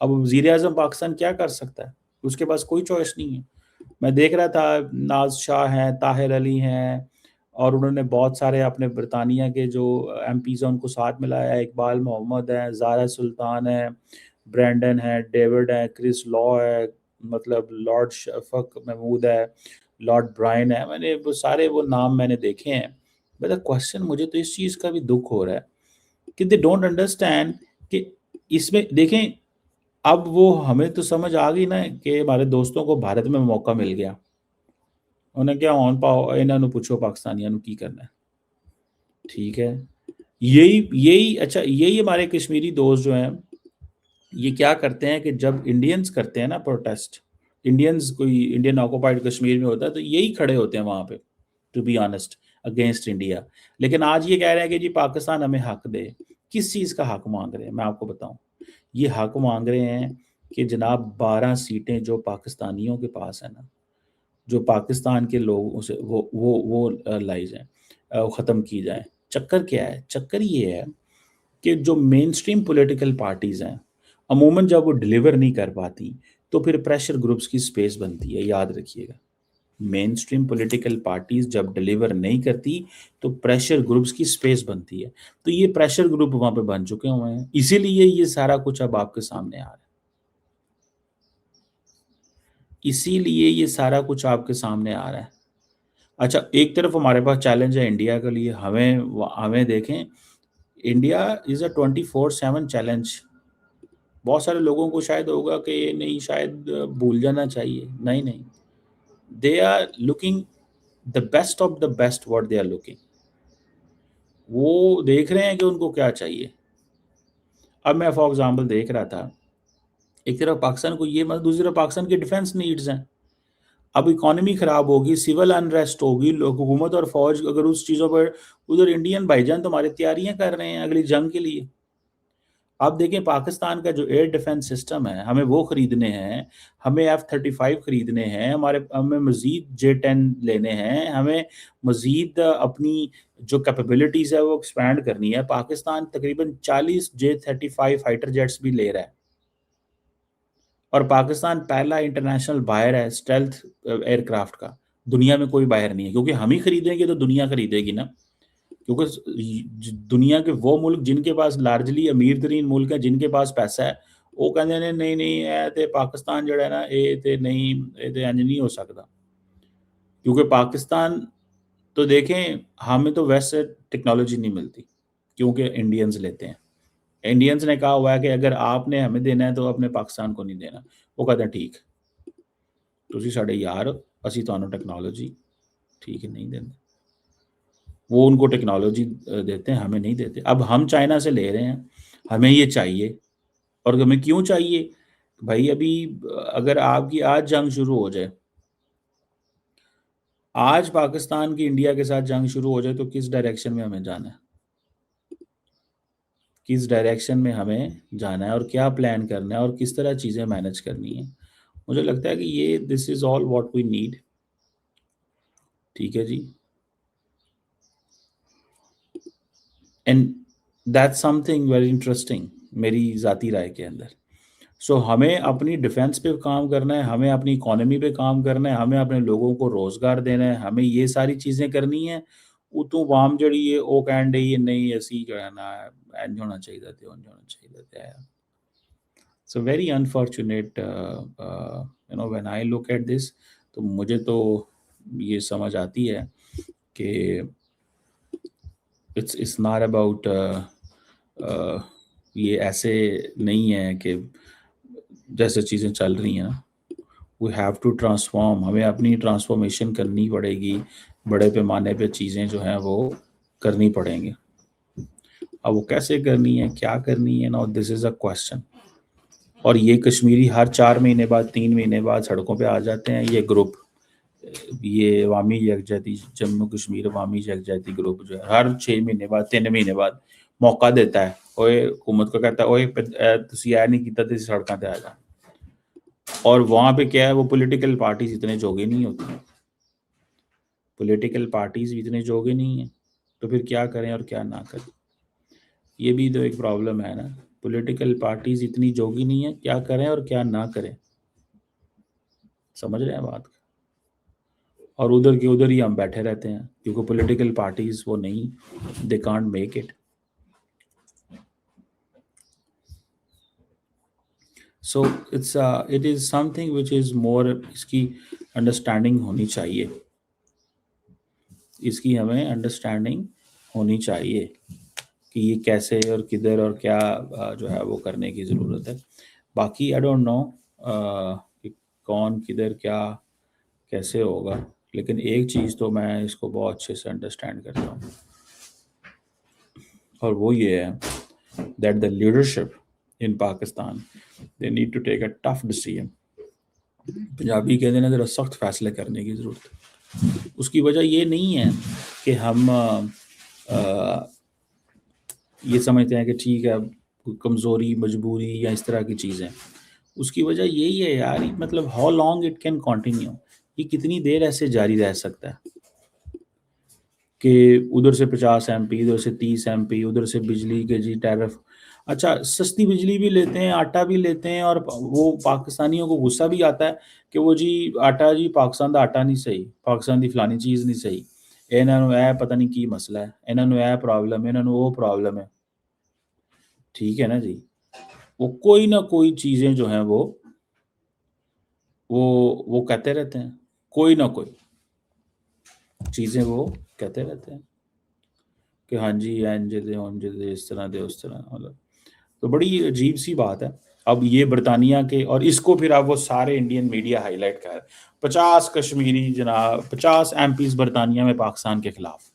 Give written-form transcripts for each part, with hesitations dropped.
اب وزیر اعظم پاکستان کیا کر سکتا ہے؟ اس کے پاس کوئی چوائس نہیں ہے. میں دیکھ رہا تھا ناز شاہ ہیں، طاہر علی ہیں، اور انہوں نے بہت سارے اپنے برطانیہ کے جو ایم پیز ہیں ان کو ساتھ ملایا ہے. اقبال محمد ہیں، زارا سلطان ہیں، برینڈن ہے، ڈیوڈ ہے، کرس لا ہے، مطلب لارڈ شفق محمود ہے، لارڈ برائن ہے. میں نے وہ سارے وہ نام میں نے دیکھے ہیں. بٹ کوشچن مجھے تو اس چیز کا بھی دکھ ہو رہا ہے کہ دے ڈونٹ انڈرسٹینڈ کہ اس میں دیکھیں اب وہ ہمیں تو سمجھ آ گئی نا کہ ہمارے دوستوں کو بھارت میں موقع مل گیا. انہیں کیا ہون پاؤ انہوں نے پوچھو پاکستانیوں نے کی کرنا ہے. ٹھیک ہے، یہی اچھا یہی ہمارے کشمیری دوست جو ہیں یہ کیا کرتے ہیں کہ جب انڈینز کرتے ہیں نا پروٹیسٹ، انڈینز کوئی انڈین آکوپائڈ کشمیر میں ہوتا ہے تو یہی کھڑے ہوتے ہیں وہاں پہ to be honest against India. لیکن آج یہ کہہ رہے ہیں کہ جی پاکستان ہمیں حق دے. کس چیز کا حق مانگ رہے ہیں میں آپ کو بتاؤں. یہ حق مانگ رہے ہیں کہ جناب 12 سیٹیں جو پاکستانیوں کے پاس ہیں نا، جو پاکستان کے لوگوں سے وہ لائی جائیں، ختم کی جائیں. چکر کیا ہے؟ چکر یہ ہے کہ جو مین سٹریم پولیٹیکل پارٹیز ہیں عموماً جب وہ ڈیلیور نہیں کر پاتی تو پھر پریشر گروپس کی سپیس بنتی ہے. یاد رکھیے گا، مین سٹریم پولیٹیکل پارٹیز جب ڈیلیور نہیں کرتی تو پریشر گروپس کی سپیس بنتی ہے. تو یہ پریشر گروپ وہاں پہ بن چکے ہوئے ہیں، اسی لیے یہ سارا کچھ اب آپ کے سامنے آ رہا ہے. اسی لیے یہ سارا کچھ آپ کے سامنے آ رہا ہے. اچھا ایک طرف ہمارے پاس چیلنج ہے انڈیا کے لیے. ہمیں دیکھیں انڈیا از اے 24/7 چیلنج. بہت سارے لوگوں کو شاید ہوگا کہ یہ نہیں شاید بھول جانا چاہیے. نہیں، they are looking the best of the best what they are looking. وہ دیکھ رہے ہیں کہ ان کو کیا چاہیے. اب میں فار ایگزامپل دیکھ رہا تھا ایک طرف پاکستان کو یہ دوسری طرف پاکستان کی ڈیفنس نیڈز ہیں. اب اکانومی خراب ہوگی، سول انریسٹ ہوگی، حکومت اور فوج اگر اس چیزوں پر ادھر انڈین بھائی جان تمہاری تیاریاں کر رہے ہیں اگلی جنگ کے لیے. آپ دیکھیں پاکستان کا جو ایئر ڈیفنس سسٹم ہے ہمیں وہ خریدنے ہیں، ہمیں F-35 خریدنے ہیں، ہمیں مزید J-10 لینے ہیں، ہمیں مزید اپنی جو کیپیبلٹیز ہے وہ ایکسپینڈ کرنی ہے. پاکستان تقریباً 40 J-35 فائٹر جیٹس بھی لے رہا ہے اور پاکستان پہلا انٹرنیشنل بائر ہے اسٹیلتھ ایئر کرافٹ کا. دنیا میں کوئی بائر نہیں ہے کیونکہ ہم ہی خریدیں گے تو دنیا خریدے گی نا. کیونکہ دنیا کے وہ ملک جن کے پاس لارجلی امیر ترین ملک ہیں، جن کے پاس پیسہ ہے، وہ کہتے ہیں نہیں اے تے پاکستان جڑا ہے نا اے تے نہیں، اے تے انج نہیں ہو سکتا. کیونکہ پاکستان تو دیکھیں ہمیں تو ویسے ٹیکنالوجی نہیں ملتی کیونکہ انڈینز لیتے ہیں. انڈینز نے کہا ہوا ہے کہ اگر آپ نے ہمیں دینا ہے تو اپنے پاکستان کو نہیں دینا. وہ کہتے ہیں ٹھیک تسی ساڈے یار اسی تانوں ٹیکنالوجی ٹھیک ہے نہیں دینا. وہ ان کو ٹیکنالوجی دیتے ہیں، ہمیں نہیں دیتے. اب ہم چائنا سے لے رہے ہیں، ہمیں یہ چاہیے. اور ہمیں کیوں چاہیے بھائی؟ ابھی اگر آپ کی آج جنگ شروع ہو جائے، آج پاکستان کی انڈیا کے ساتھ جنگ شروع ہو جائے تو کس ڈائریکشن میں ہمیں جانا ہے؟ کس ڈائریکشن میں ہمیں جانا ہے اور کیا پلان کرنا ہے اور کس طرح چیزیں مینج کرنی ہیں؟ مجھے لگتا ہے کہ یہ دس از آل واٹ وی نیڈ. ٹھیک ہے جی. And that something very interesting میری ذاتی رائے کے اندر. سو ہمیں اپنی ڈیفنس پہ کام کرنا ہے، ہمیں اپنی اکانومی پہ کام کرنا ہے، ہمیں اپنے لوگوں کو روزگار دینا ہے، ہمیں یہ ساری چیزیں کرنی ہیں. اتوں وام جڑی ہے وہ کہن ڈی ہے نہیں اسی جو ہے نا انج ہونا چاہیے تھے انج ہونا چاہیے تھے. So very unfortunate when I look at this. تو مجھے تو یہ سمجھ آتی ہے کہ اٹس ناٹ اباؤٹ یہ ایسے نہیں ہے کہ جیسے چیزیں چل رہی ہیں. We have to transform. ہمیں اپنی ٹرانسفارمیشن کرنی پڑے گی، بڑے پیمانے پہ چیزیں جو ہیں وہ کرنی پڑیں گی. اب وہ کیسے کرنی ہے، کیا کرنی ہے نا، دس از اے کوشچن. اور یہ کشمیری ہر 4 مہینے بعد 3 مہینے بعد سڑکوں پہ آ جاتے ہیں. یہ گروپ، یہ عوامی یکجہتی جموں کشمیر عوامی یکجہتی گروپ جو ہے ہر 6 مہینے بعد 3 مہینے بعد موقع دیتا ہے. اوے حکومت کو کہتا ہے اوے تسی ایہ نہیں کیتا تسی سڑکاں تے آ جا. اور وہاں پہ کیا ہے، وہ پولیٹیکل پارٹیز اتنے جوگے نہیں ہوتی. پولیٹیکل پارٹیز اتنے جوگے نہیں ہیں تو پھر کیا کریں اور کیا نہ کریں. یہ بھی تو ایک پرابلم ہے نا. پولیٹیکل پارٹیز اتنی جوگی نہیں ہے کیا کریں اور کیا نہ کریں. سمجھ رہے ہیں بات؟ اور ادھر کے ادھر ہی ہم بیٹھے رہتے ہیں کیونکہ پولیٹیکل پارٹیز وہ نہیں, they can't make it. So it is something which is more, اس کی انڈرسٹینڈنگ ہونی چاہیے, اس کی ہمیں انڈرسٹینڈنگ ہونی چاہیے کہ یہ کیسے اور کدھر اور کیا جو ہے وہ کرنے کی ضرورت ہے. باقی آئی ڈونٹ نو کہ کون کدھر کیا کیسے ہوگا, لیکن ایک چیز تو میں اس کو بہت اچھے سے انڈرسٹینڈ کرتا ہوں, اور وہ یہ ہے that the leadership in Pakistan they need to take a tough decision. Punjabi کہتے ہیں ذرا سخت فیصلے کرنے کی ضرورت ہے. اس کی وجہ یہ نہیں ہے کہ ہم یہ سمجھتے ہیں کہ ٹھیک ہے کمزوری مجبوری یا اس طرح کی چیزیں. اس کی وجہ یہی ہے یار, مطلب how long it can continue, یہ کتنی دیر ایسے جاری رہ سکتا ہے کہ ادھر سے 50 MP, ادھر سے 30 MP, ادھر سے بجلی کے جی ٹیرف. اچھا سستی بجلی بھی لیتے ہیں, آٹا بھی لیتے ہیں, اور وہ پاکستانیوں کو غصہ بھی آتا ہے کہ وہ جی آٹا جی پاکستان دا آٹا نہیں صحیح, پاکستان دی فلانی چیز نہیں صحیح, انہاں نوں اے پتہ نہیں کی مسئلہ ہے, انہاں نوں اے پرابلم ہے, انہاں نوں وہ پرابلم ہے. ٹھیک ہے نا جی, وہ کوئی نہ کوئی چیزیں جو ہیں وہ کہتے رہتے ہیں, کوئی نہ کوئی چیزیں وہ کہتے رہتے ہیں کہ ہاں جی انج دے اس طرح دے اس طرح. مطلب تو بڑی عجیب سی بات ہے. اب یہ برطانیہ کے, اور اس کو پھر اب وہ سارے انڈین میڈیا ہائی لائٹ کر 50 کشمیری جناب 50 MPs برطانیہ میں پاکستان کے خلاف,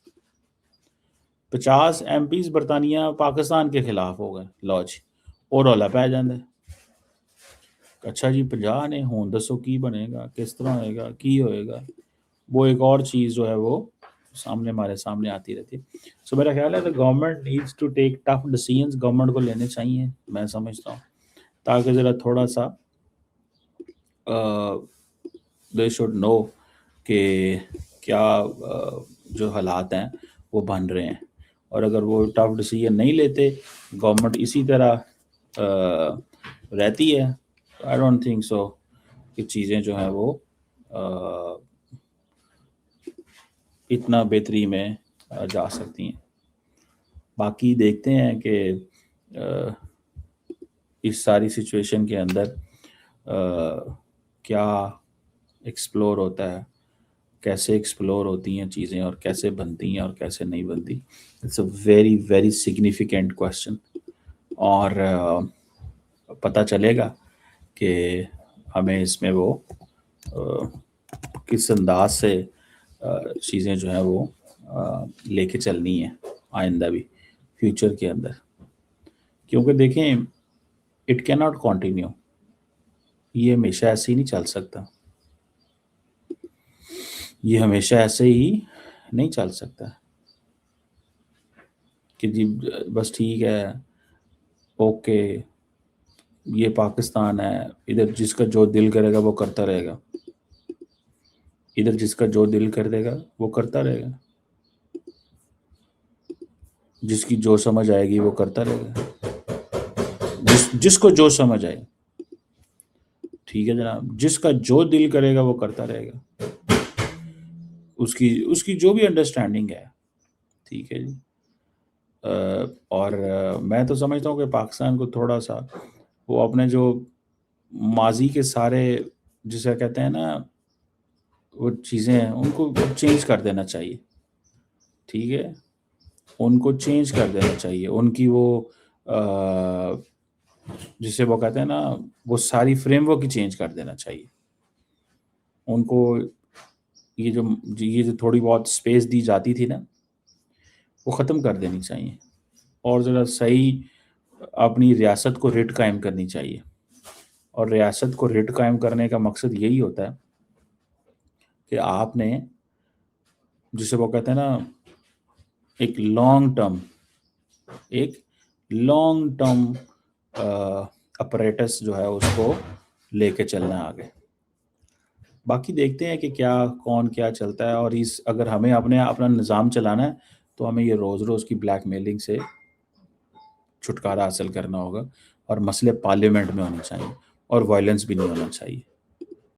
50 MPs برطانیہ پاکستان کے خلاف ہو گئے. لو جی اور رولا پی جاندے. اچھا جی 50 نے ہون دسو کی بنے گا, کس طرح ہوئے گا, کی ہوئے گا. وہ ایک اور چیز جو ہے وہ سامنے ہمارے سامنے آتی رہتی ہے. سو میرا خیال ہے government needs to take tough decisions, government کو لینے چاہیے میں سمجھتا ہوں, تاکہ ذرا تھوڑا سا دے شوڈ نو کہ کیا جو حالات ہیں وہ بن رہے ہیں. اور اگر وہ ٹف ڈیسیژن نہیں لیتے, گورنمنٹ اسی طرح رہتی ہے, آئی ڈونٹ تھنک سو کہ چیزیں جو ہیں وہ اتنا بہتری میں جا سکتی ہیں. باقی دیکھتے ہیں کہ اس ساری سچویشن کے اندر کیا ایکسپلور ہوتا ہے, کیسے ایکسپلور ہوتی ہیں چیزیں, اور کیسے بنتی ہیں اور کیسے نہیں بنتی. It's a very very significant question, اور پتہ چلے گا کہ ہمیں اس میں وہ کس انداز سے چیزیں جو ہیں وہ لے کے چلنی ہیں آئندہ بھی فیوچر کے اندر. کیونکہ دیکھیں اٹ کی ناٹ کنٹینیو, یہ ہمیشہ ایسے ہی نہیں چل سکتا, یہ ہمیشہ ایسے ہی نہیں چل سکتا کہ جی بس ٹھیک ہے اوکے یہ پاکستان ہے, ادھر جس کا جو دل کرے گا وہ کرتا رہے گا, ادھر جس کا جو دل کر دے گا وہ کرتا رہے گا, جس کی جو سمجھ آئے گی وہ کرتا رہے گا, جس کو جو سمجھ آئے. ٹھیک ہے جناب, جس کا جو دل کرے گا وہ کرتا رہے گا, اس کی جو بھی انڈرسٹینڈنگ ہے. ٹھیک ہے جی. اور میں تو سمجھتا ہوں کہ پاکستان کو تھوڑا سا وہ اپنے جو ماضی کے سارے جسے کہتے ہیں نا وہ چیزیں ہیں ان کو چینج کر دینا چاہیے. ٹھیک ہے, ان کو چینج کر دینا چاہیے, ان کی وہ جسے وہ کہتے ہیں نا وہ ساری فریم ورک ہی چینج کر دینا چاہیے. ان کو یہ جو تھوڑی بہت سپیس دی جاتی تھی نا وہ ختم کر دینی چاہیے, اور ذرا صحیح اپنی ریاست کو ریٹ قائم کرنی چاہیے. اور ریاست کو ریٹ قائم کرنے کا مقصد یہی ہوتا ہے کہ آپ نے جسے وہ کہتے ہیں نا ایک لانگ ٹرم اپریٹس جو ہے اس کو لے کے چلنا ہے آگے. باقی دیکھتے ہیں کہ کیا کون کیا چلتا ہے, اور اگر ہمیں اپنا نظام چلانا ہے تو ہمیں یہ روز روز کی بلیک میلنگ سے چھٹکارا حاصل کرنا ہوگا اور مسئلے پارلیمنٹ میں ہونے چاہیے اور وائلنس بھی نہیں ہونا چاہیے.